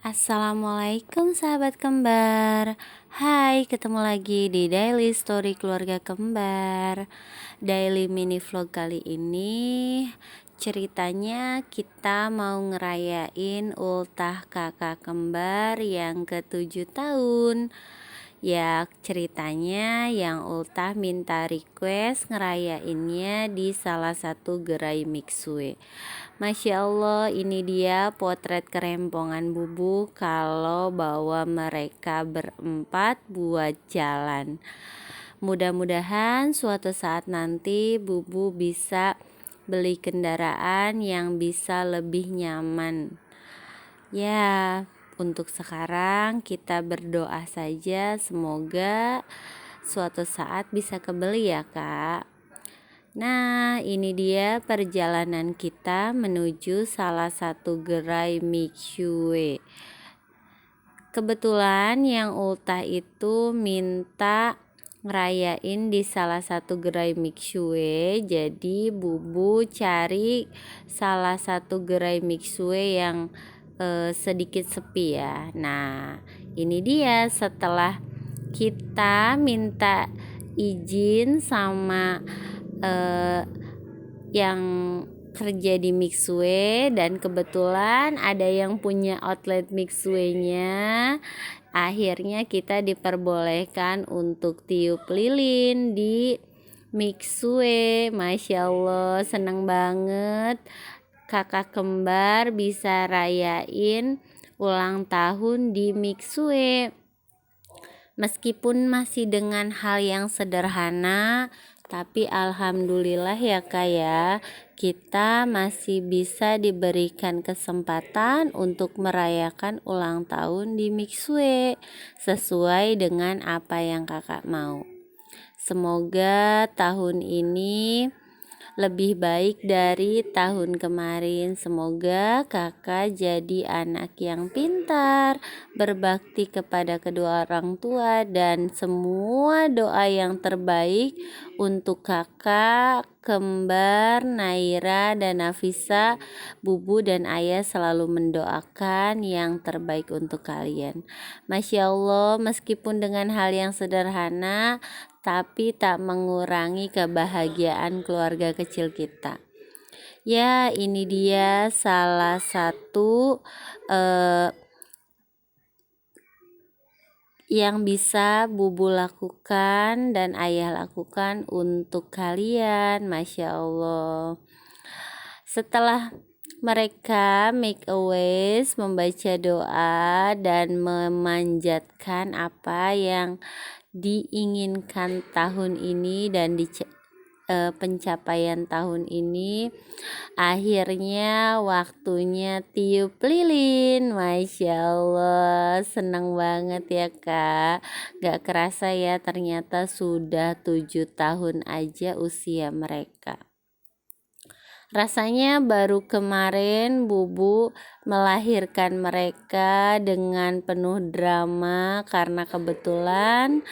Assalamualaikum sahabat kembar. Hai, ketemu lagi di Daily Story Keluarga Kembar. Daily mini vlog kali ini ceritanya kita mau ngerayain ultah kakak kembar yang ke-7 tahun. Ya, ceritanya yang ultah minta request ngerayainnya di salah satu gerai mixue. Masya Allah, ini dia potret kerempongan Bubu kalau bawa mereka berempat buat jalan. Mudah-mudahan suatu saat nanti Bubu bisa beli kendaraan yang bisa lebih nyaman. Ya, untuk sekarang kita berdoa saja semoga suatu saat bisa kebeli ya Kak. Nah, ini dia perjalanan kita menuju salah satu gerai mixue. Kebetulan yang ultah itu minta ngerayain di salah satu gerai mixue, jadi Bubu cari salah satu gerai mixue yang sedikit sepi ya. Nah, ini dia setelah kita minta izin sama yang kerja di mixue dan kebetulan ada yang punya outlet mixue-nya. Akhirnya kita diperbolehkan untuk tiup lilin di mixue. Masya Allah, seneng banget kakak kembar bisa rayain ulang tahun di mixue. Meskipun masih dengan hal yang sederhana, tapi alhamdulillah ya Kak ya, kita masih bisa diberikan kesempatan untuk merayakan ulang tahun di mixue sesuai dengan apa yang kakak mau. Semoga tahun ini lebih baik dari tahun kemarin. Semoga kakak jadi anak yang pintar, berbakti kepada kedua orang tua, dan semua doa yang terbaik untuk kakak kembar Naira dan Nafisa. Bubu dan ayah selalu mendoakan yang terbaik untuk kalian. Masya Allah, meskipun dengan hal yang sederhana tapi tak mengurangi kebahagiaan keluarga kecil kita. Ya, ini dia salah satu yang bisa Bubu lakukan dan ayah lakukan untuk kalian. Masya Allah. Setelah mereka make a wish, membaca doa dan memanjatkan apa yang diinginkan tahun ini dan pencapaian tahun ini, akhirnya waktunya tiup lilin. Masya Allah, senang banget ya Kak. Gak kerasa ya, ternyata sudah 7 tahun aja usia mereka. Rasanya baru kemarin Bubu melahirkan mereka dengan penuh drama karena kebetulan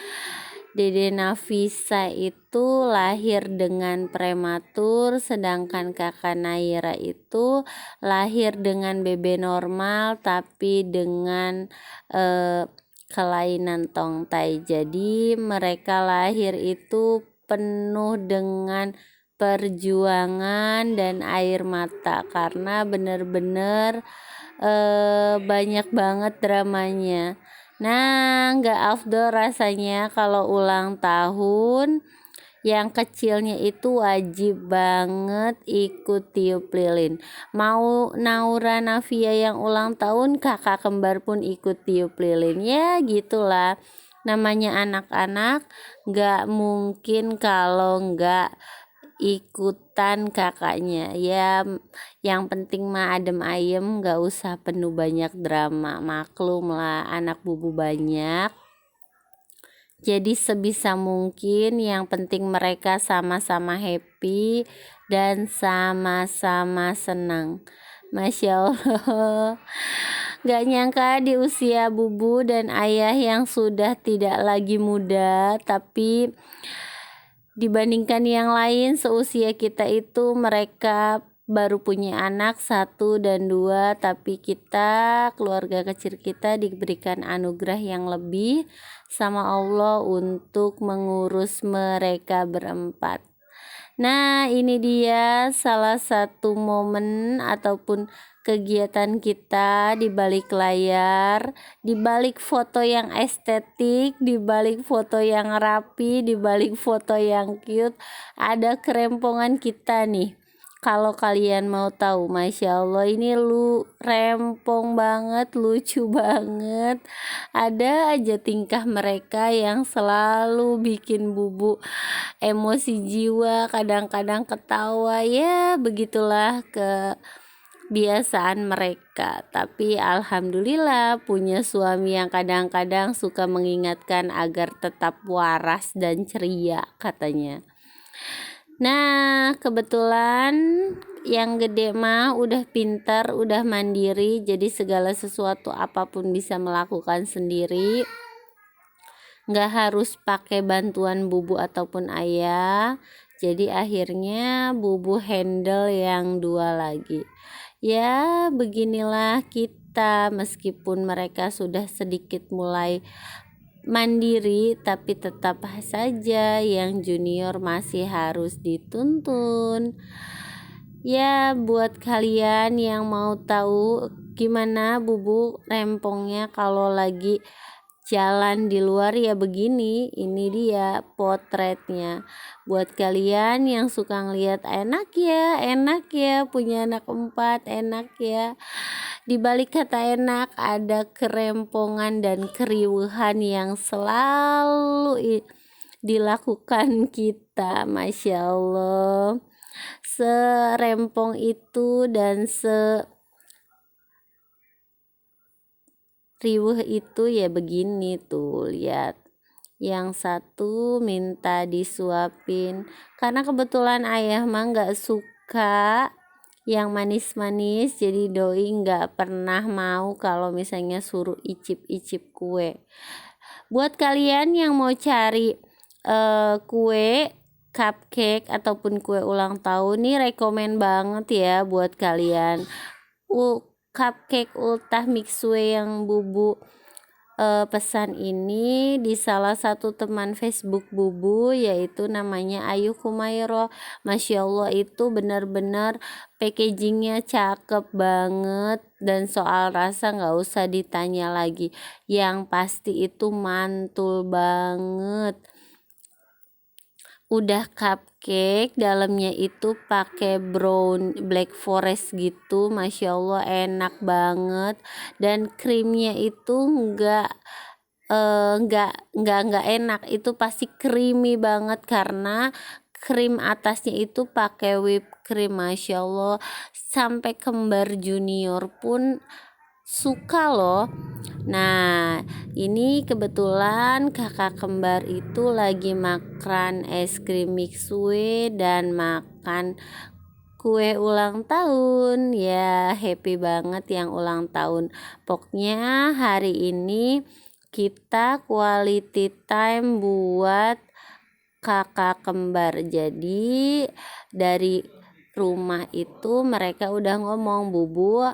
Dede Nafisa itu lahir dengan prematur, sedangkan kakak Naira itu lahir dengan BB normal tapi dengan kelainan tongtai. Jadi mereka lahir itu penuh dengan perjuangan dan air mata karena bener-bener banyak banget dramanya. Nah, gak afdol rasanya kalau ulang tahun yang kecilnya itu wajib banget ikut tiup lilin. Mau Naura Nafia yang ulang tahun, kakak kembar pun ikut tiup lilin. Ya gitulah, namanya anak-anak gak mungkin kalau gak ikutan kakaknya. Ya, yang penting mah adem ayem, gak usah penuh banyak drama. Maklum lah, anak Bubu banyak. Jadi sebisa mungkin yang penting mereka sama-sama happy dan sama-sama senang. Masya Allah. Gak nyangka di usia Bubu dan ayah yang sudah tidak lagi muda, tapi dibandingkan yang lain seusia kita itu mereka baru punya anak 1 dan 2, tapi kita keluarga kecil kita diberikan anugerah yang lebih sama Allah untuk mengurus mereka berempat. Nah, ini dia salah satu momen ataupun kegiatan kita di balik layar, di balik foto yang estetik, di balik foto yang rapi, di balik foto yang cute, ada kerempongan kita nih. Kalau kalian mau tahu, Masya Allah, ini rempong banget, lucu banget. Ada aja tingkah mereka yang selalu bikin Bubu emosi jiwa, kadang-kadang ketawa, ya begitulah kebiasaan mereka. Tapi alhamdulillah punya suami yang kadang-kadang suka mengingatkan agar tetap waras dan ceria katanya. Nah, kebetulan yang gede mah udah pintar, udah mandiri, jadi segala sesuatu apapun bisa melakukan sendiri, nggak harus pakai bantuan Bubu ataupun ayah. Jadi akhirnya Bubu handle yang 2 lagi. Ya beginilah kita, meskipun mereka sudah sedikit mulai mandiri, tapi tetap saja yang junior masih harus dituntun. Ya, buat kalian yang mau tahu gimana Bubu rempongnya kalau lagi jalan di luar, ya begini, ini dia potretnya. Buat kalian yang suka ngeliat enak ya punya anak 4, enak ya. Di balik kata enak ada kerempongan dan keriuhan yang selalu dilakukan kita, Masya Allah. Serempong itu dan riuh itu ya begini tuh, lihat. Yang satu minta disuapin karena kebetulan ayah mah nggak suka yang manis-manis, jadi doi nggak pernah mau kalau misalnya suruh icip-icip kue. Buat kalian yang mau cari kue cupcake ataupun kue ulang tahun nih, rekomen banget ya buat kalian. Cupcake ultah mixue yang Bubu pesan ini di salah satu teman Facebook Bubu, yaitu namanya Ayu Kumairo. Masya Allah, itu benar-benar packagingnya cakep banget, dan soal rasa nggak usah ditanya lagi, yang pasti itu mantul banget. Udah cupcake, dalamnya itu pakai brown black forest gitu, Masya Allah enak banget. Dan krimnya itu enggak enak, itu pasti creamy banget karena krim atasnya itu pakai whipped cream. Masya Allah, sampai kembar junior pun suka loh. Nah, ini kebetulan kakak kembar itu lagi makan es krim mixue dan makan kue ulang tahun. Ya, happy banget yang ulang tahun. Pokoknya hari ini kita quality time buat kakak kembar. Jadi dari rumah itu mereka udah ngomong, Bubu,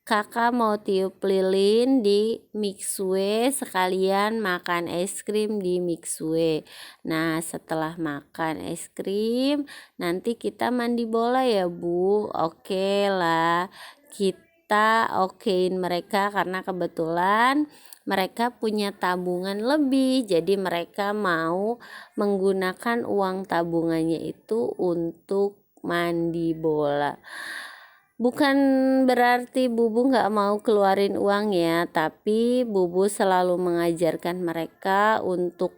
kakak mau tiup lilin di mixue sekalian makan es krim di mixue. Nah, setelah makan es krim nanti kita mandi bola ya Bu. Oke lah, kita okein mereka karena kebetulan mereka punya tabungan lebih, jadi mereka mau menggunakan uang tabungannya itu untuk mandi bola. Bukan berarti Bubu nggak mau keluarin uang ya, tapi Bubu selalu mengajarkan mereka untuk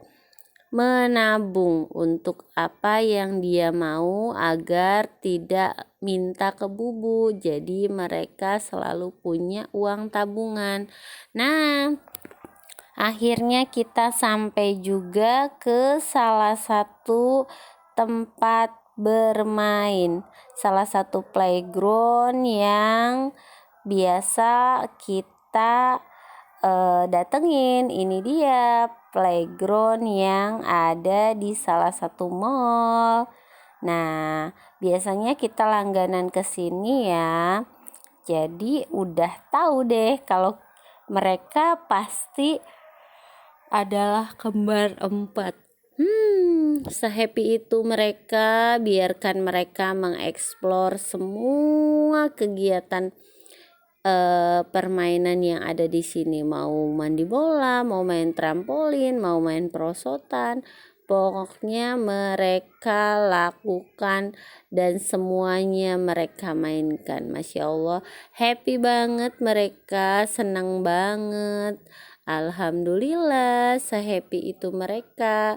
menabung untuk apa yang dia mau agar tidak minta ke Bubu. Jadi mereka selalu punya uang tabungan. Nah, akhirnya kita sampai juga ke salah satu tempat bermain, salah satu playground yang biasa kita datengin. Ini dia playground yang ada di salah satu mall. Nah, biasanya kita langganan ke sini ya. Jadi udah tahu deh kalau mereka pasti adalah kembar 4. Sehappy itu mereka, biarkan mereka mengeksplor semua kegiatan permainan yang ada di sini. Mau mandi bola, mau main trampolin, mau main perosotan. Pokoknya mereka lakukan dan semuanya mereka mainkan. Masya Allah, happy banget mereka, senang banget. Alhamdulillah, sehappy itu mereka.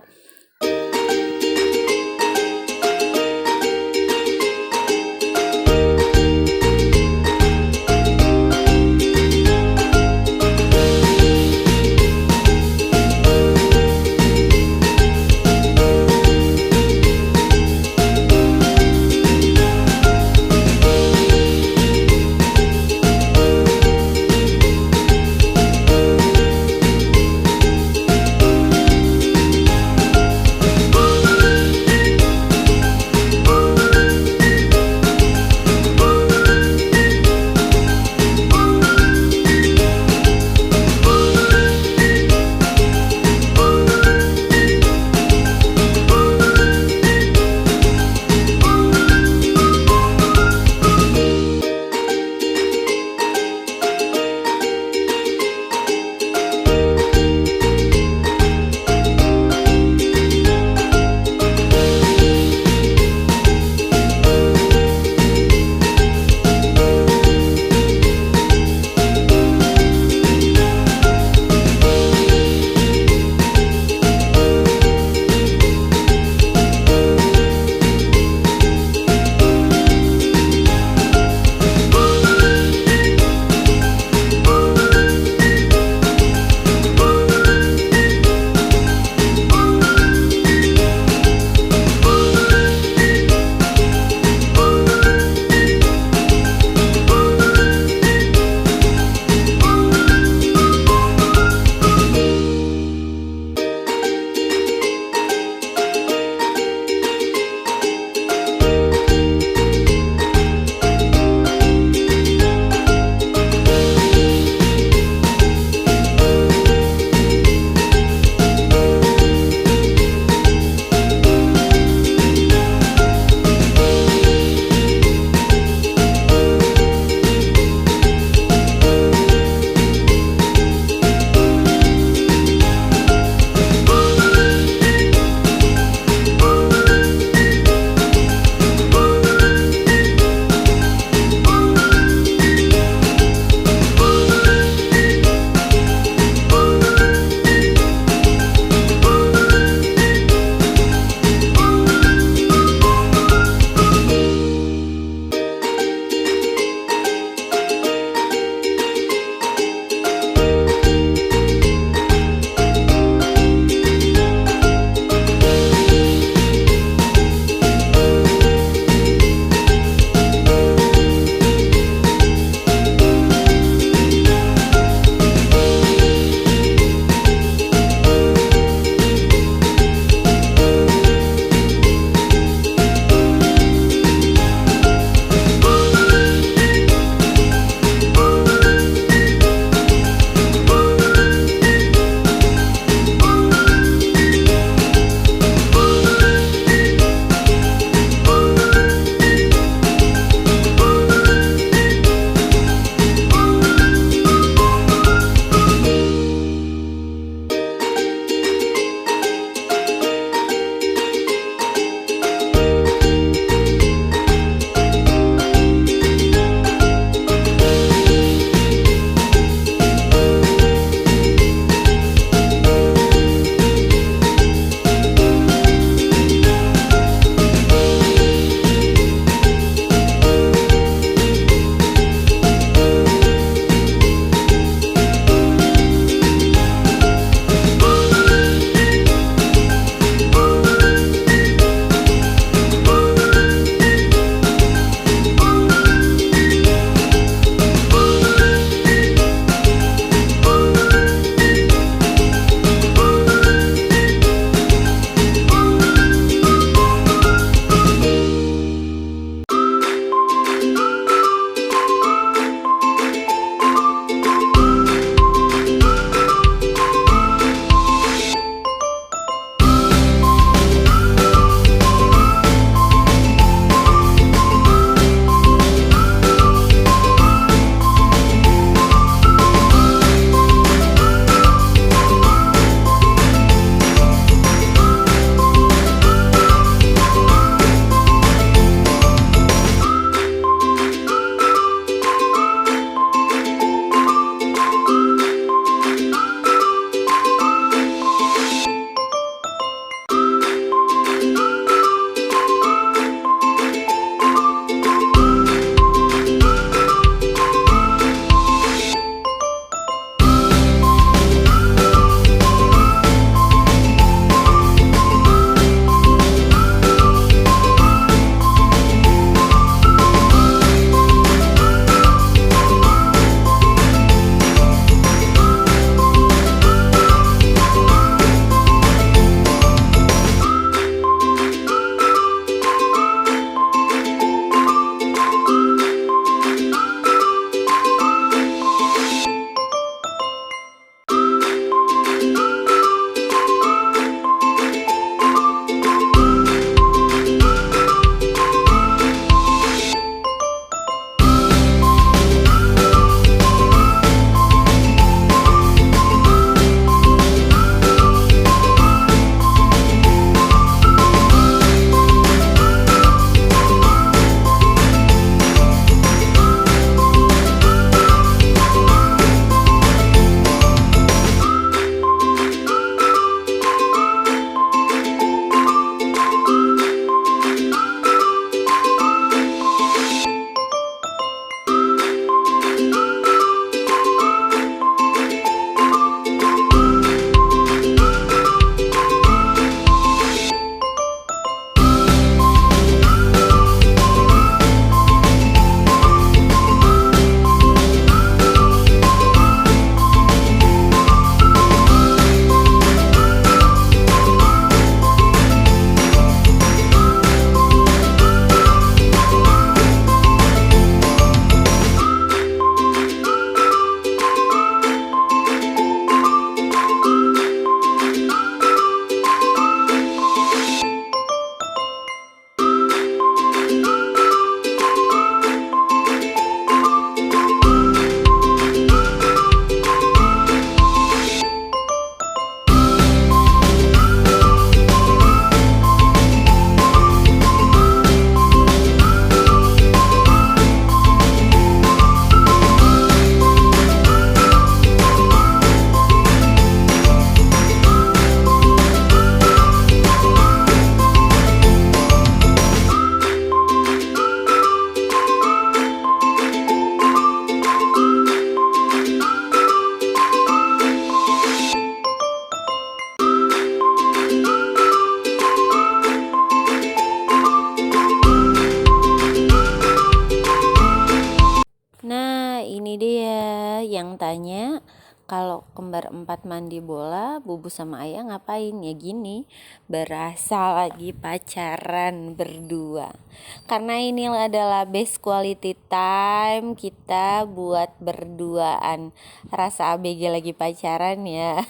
Kalau kembar 4 mandi bola, Bubu sama Ayah ngapain? Ya gini, berasa lagi pacaran berdua. Karena ini adalah best quality time kita buat berduaan. Rasa ABG lagi pacaran ya.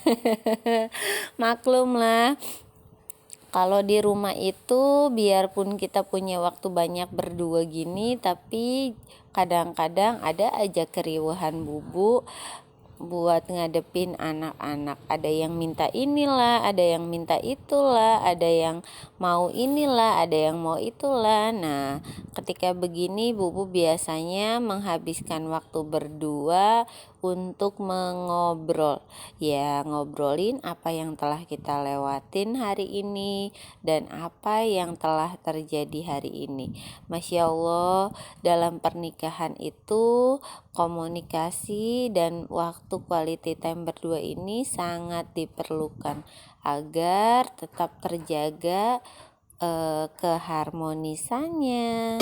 Maklum lah. Kalau di rumah itu biarpun kita punya waktu banyak berdua gini, tapi kadang-kadang ada aja keriuhan Bubu buat ngadepin anak-anak. Ada yang minta inilah, ada yang minta itulah, ada yang mau inilah, ada yang mau itulah. Nah, ketika begini Bubu biasanya menghabiskan waktu berdua untuk mengobrol. Ya, ngobrolin apa yang telah kita lewatin hari ini dan apa yang telah terjadi hari ini. Masya Allah, dalam pernikahan itu komunikasi dan waktu quality time berdua ini sangat diperlukan agar tetap terjaga keharmonisannya.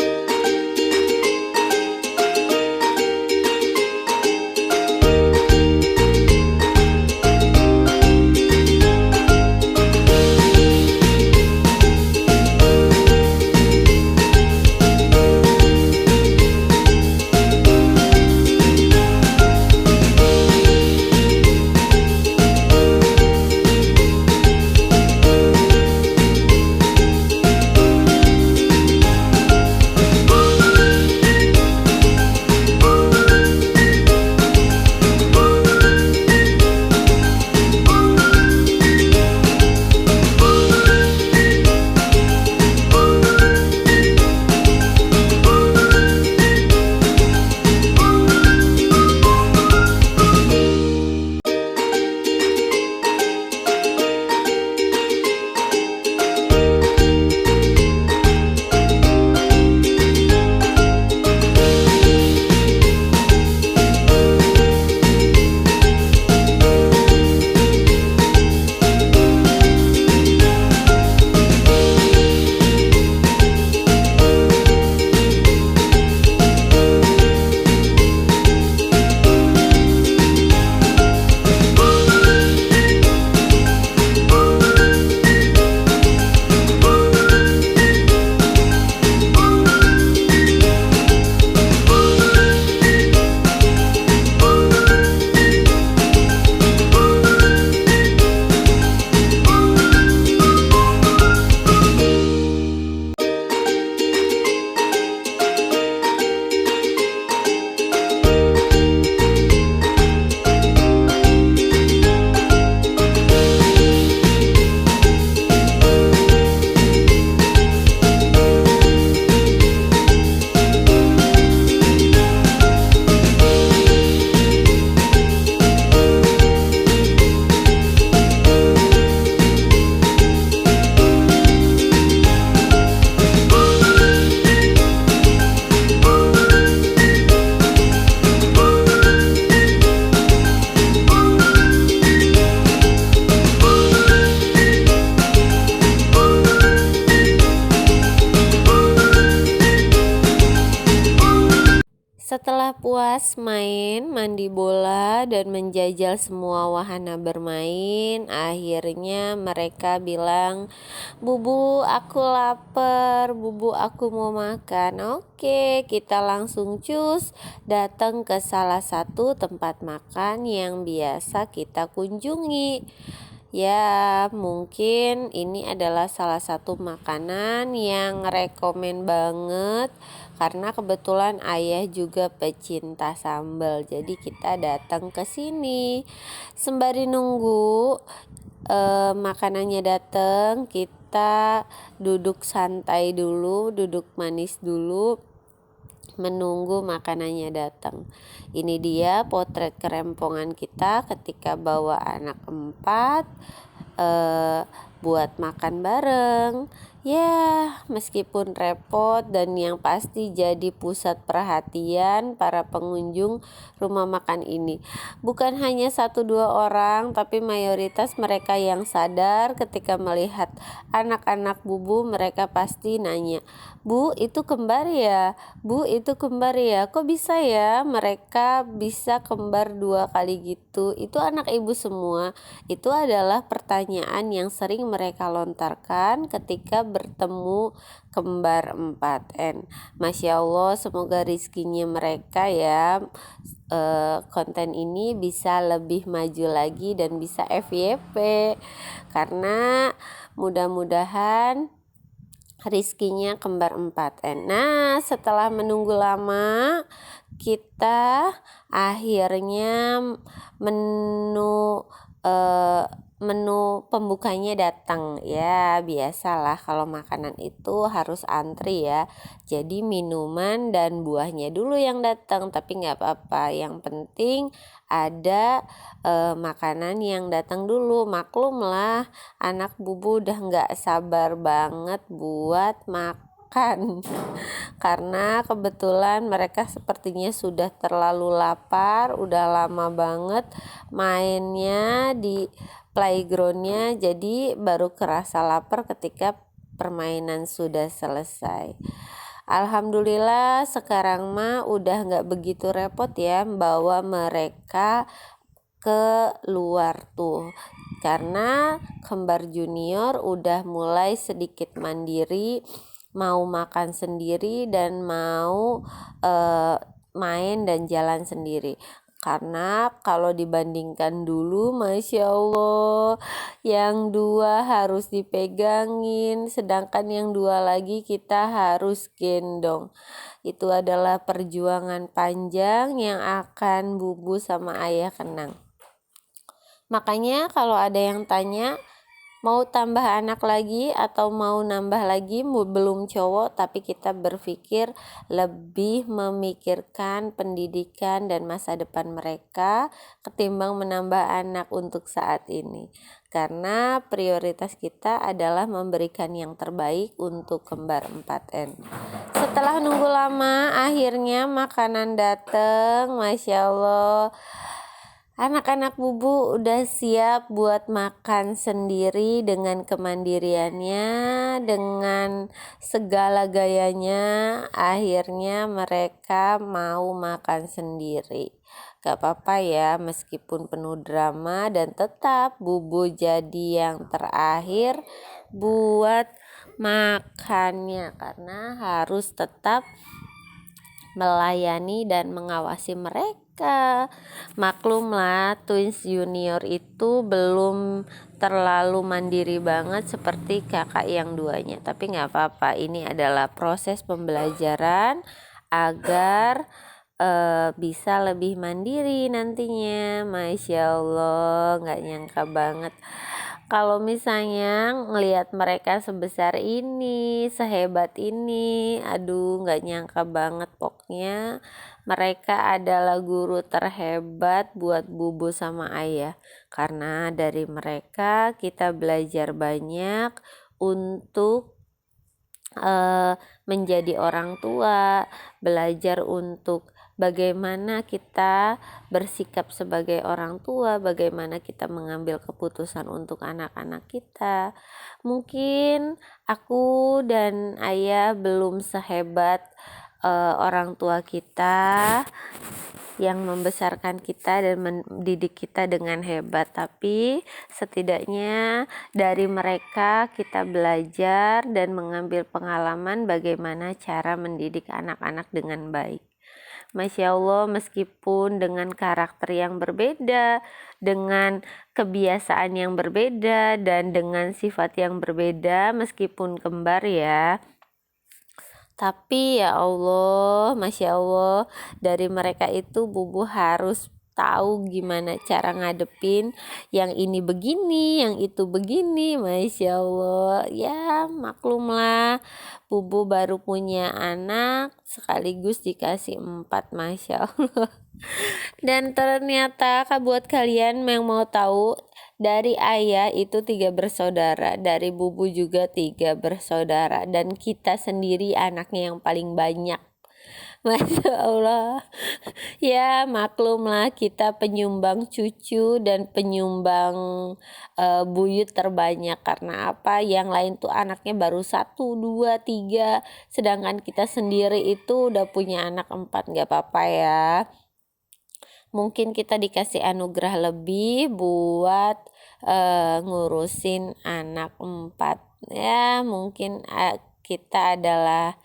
Setelah puas main, mandi bola, dan menjajal semua wahana bermain, akhirnya mereka bilang, "Bubu, aku lapar. Bubu, aku mau makan." Oke, kita langsung cus datang ke salah satu tempat makan yang biasa kita kunjungi. Ya, mungkin ini adalah salah satu makanan yang rekomen banget karena kebetulan ayah juga pecinta sambal. Jadi kita datang ke sini. Sembari nunggu makanannya datang, kita duduk santai dulu, duduk manis dulu, menunggu makanannya datang. Ini dia potret kerempongan kita ketika bawa anak 4 buat makan bareng. Ya, meskipun repot dan yang pasti jadi pusat perhatian para pengunjung rumah makan ini. Bukan hanya 1-2 orang, tapi mayoritas mereka yang sadar ketika melihat anak-anak Bubu, mereka pasti nanya, "Bu, itu kembar ya? Bu, itu kembar ya? Kok bisa ya mereka bisa kembar 2 kali gitu? Itu anak ibu semua?" Itu adalah pertanyaan yang sering mereka lontarkan ketika bertemu kembar 4N. Masya Allah, semoga rizkinya mereka ya, konten ini bisa lebih maju lagi dan bisa FYP, karena mudah-mudahan rizkinya kembar 4N. Nah, setelah menunggu lama, kita akhirnya menu menu pembukanya datang. Ya, biasalah kalau makanan itu harus antri ya. Jadi minuman dan buahnya dulu yang datang, tapi nggak apa-apa. Yang penting ada makanan yang datang dulu. Maklumlah, anak Bubu udah nggak sabar banget buat makan. Karena kebetulan mereka sepertinya sudah terlalu lapar, udah lama banget mainnya di playgroundnya, jadi baru kerasa lapar ketika permainan sudah selesai. Alhamdulillah sekarang mah udah gak begitu repot ya bawa mereka ke luar tuh, karena kembar junior udah mulai sedikit mandiri, mau makan sendiri dan mau main dan jalan sendiri. Karena kalau dibandingkan dulu, Masya Allah, yang 2 harus dipegangin, sedangkan yang 2 lagi kita harus gendong. Itu adalah perjuangan panjang yang akan Bubu sama ayah kenang. Makanya kalau ada yang tanya, mau tambah anak lagi atau mau nambah lagi, belum cowok, tapi kita berpikir lebih memikirkan pendidikan dan masa depan mereka ketimbang menambah anak untuk saat ini. Karena prioritas kita adalah memberikan yang terbaik untuk kembar 4N. Setelah nunggu lama, akhirnya makanan datang. Masya Allah, anak-anak Bubu udah siap buat makan sendiri dengan kemandiriannya, dengan segala gayanya. Akhirnya mereka mau makan sendiri. Gak apa-apa ya, meskipun penuh drama, dan tetap Bubu jadi yang terakhir buat makannya, karena harus tetap melayani dan mengawasi mereka. Maklumlah, twins junior itu belum terlalu mandiri banget seperti kakak yang 2-nya, tapi gak apa-apa, ini adalah proses pembelajaran agar bisa lebih mandiri nantinya. Masya Allah, gak nyangka banget kalau misalnya ngelihat mereka sebesar ini, sehebat ini. Aduh, gak nyangka banget. Pokoknya mereka adalah guru terhebat buat Bubu sama ayah, karena dari mereka kita belajar banyak untuk menjadi orang tua, belajar untuk bagaimana kita bersikap sebagai orang tua, bagaimana kita mengambil keputusan untuk anak-anak kita. Mungkin aku dan ayah belum sehebat orang tua kita yang membesarkan kita dan mendidik kita dengan hebat, tapi setidaknya dari mereka kita belajar dan mengambil pengalaman bagaimana cara mendidik anak-anak dengan baik. Masya Allah, meskipun dengan karakter yang berbeda, dengan kebiasaan yang berbeda, dan dengan sifat yang berbeda, meskipun kembar ya, tapi ya Allah, Masya Allah, dari mereka itu Bubu harus tahu gimana cara ngadepin yang ini begini, yang itu begini. Masya Allah, ya maklumlah, Bubu baru punya anak sekaligus dikasih 4. Masya Allah. Dan ternyata buat kalian yang mau tahu, Dari ayah itu 3 bersaudara, dari bubu juga 3 bersaudara, dan kita sendiri anaknya yang paling banyak. Masya Allah. Ya maklumlah, kita penyumbang cucu dan penyumbang buyut terbanyak. Karena apa? Yang lain tuh anaknya baru 1, 2, 3, sedangkan kita sendiri itu udah punya anak 4. Gak apa-apa ya, mungkin kita dikasih anugerah lebih buat ngurusin anak 4 ya. Mungkin kita adalah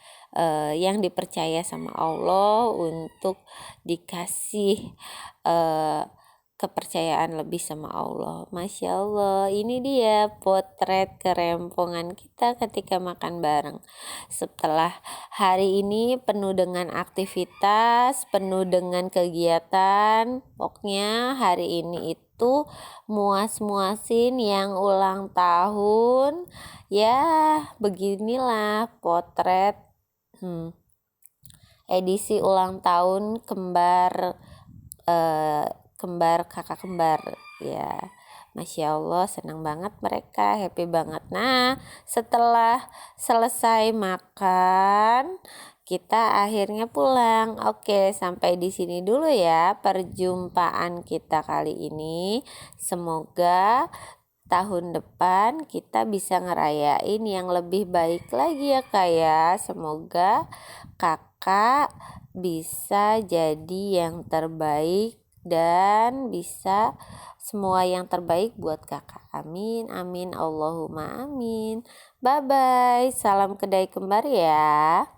yang dipercaya sama Allah untuk dikasih kepercayaan lebih sama Allah. Masya Allah, ini dia potret kerempongan kita ketika makan bareng. Setelah hari ini penuh dengan aktivitas, penuh dengan kegiatan, pokoknya hari ini itu muas-muasin yang ulang tahun. Ya beginilah potret edisi ulang tahun kembar kakak kembar ya. Masya Allah, senang banget mereka, happy banget. Nah, setelah selesai makan, kita akhirnya pulang. Oke, sampai di sini dulu ya perjumpaan kita kali ini. Semoga tahun depan kita bisa ngerayain yang lebih baik lagi ya Kak ya. Semoga kakak bisa jadi yang terbaik dan bisa semua yang terbaik buat kakak. Amin, amin, Allahumma amin. Bye bye, salam kedai kembar ya.